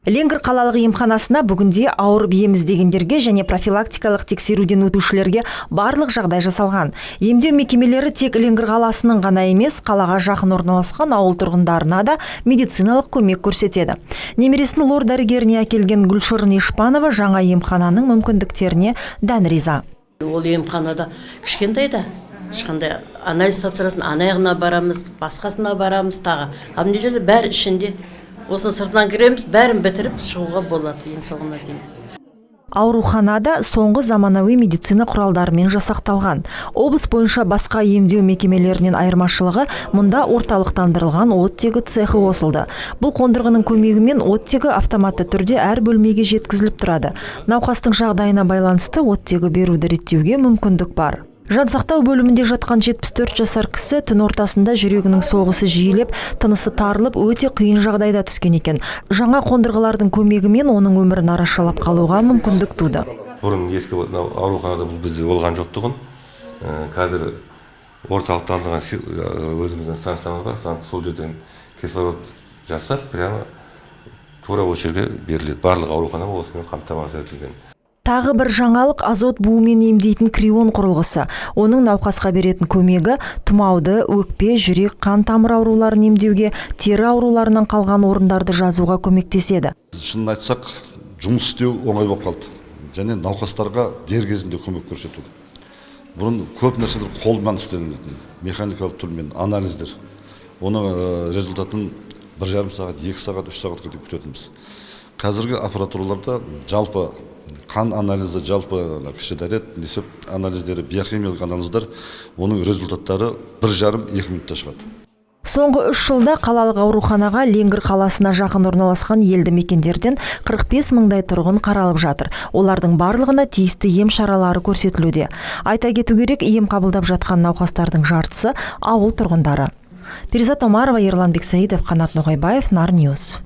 Ленгір қалалық емханасына бүгінде ауырып ем іздегендерге және профилактикалық тексеруден өтушілерге барлық жағдай жасалған. Емдеу мекемелері тек Ленгір қаласының ғана емес, қалаға жақын орналасқан ауыл тұрғындарына да медициналық көмек көрсетеді. Немересін лор дәрігеріне әкелген Гүлшырын Ешпанова жаңа емхананың мүмкіндіктеріне дән риза. Ол емханада кішкентай да, ешқандай анализ тапсырасын, анаяғына барамыз, басқасына барамыз тағы. Ал мына жерде бәрі ішінде. Осыны сыртынан кіреміз, бәрін бітіріп шығуға болады ең соңына дейін. Ауруханада соңғы заманауи медицина құралдарымен жасақталған. Облыс бойынша басқа емдеу мекемелерінен айырмашылығы, мұнда орталықтандырылған оттегі цехы қосылды. Бұл қондырғының көмегімен оттегі автоматты түрде әр бөлмеге жеткізіліп тұрады. Науқастың жағдайына байланысты оттегі беруді реттеуге мүмкіндік бар. Жансақтау бөлімінде жатқан 74 жасар кісі түн ортасында жүрегінің соғысы жиілеп, тынысы тарылып, өте қиын жағдайда түскен екен. Жаңа қондырғылардың көмегімен оның өмірін арашалап қалуға мүмкіндік туды. Бұрын ескі ауруханада бізде болған жоқтығын, қазір орталықтандырған өзіміздің станциямыз бар, сол жерден кислород жасап, прямо тура осы жерге беріледі. Барлық аурухана осымен қамтамасыз етілген. Тағы бір жаңалық азот буымен емдейтін крион құрылғысы. Оның науқасқа беретін көмегі тұмауды, өкпе, жүрек, қан тамыр ауруларын емдеуге, тері ауруларынан қалған орындарды жазуға көмектеседі. Шынын айтсақ, жұмыс істеу оңай болып қалды. Және науқастарға дер кезінде көмек көрсету. Бұрын көп нәрселер қолмен істелінетін, механикалық түрмен анализдер. Оның результатын 1,5 сағат, 2 сағат, 3 сағатқа күтетінбіз. Қазіргі аппаратураларда жалпы қан анализі, жалпы кіші дәрет, несеп анализдері, биохимиялық анализдар, оның результаттары 1,5-2 минутта шығады. Соңғы 3 жылда қалалық ауруханаға Ленгір қаласына жақын орналасқан елді мекендерден 45 мыңдай тұрғын қаралып жатыр. Олардың барлығына тиісті ем шаралары көрсетілуде. Айта кету керек, ем қабылдап жатқан науқастардың жартысы ауыл тұрғындары. Перизат Омарова, Ерлан Бексаидов, Қанат Ноғайбаев, Нар Ньюс.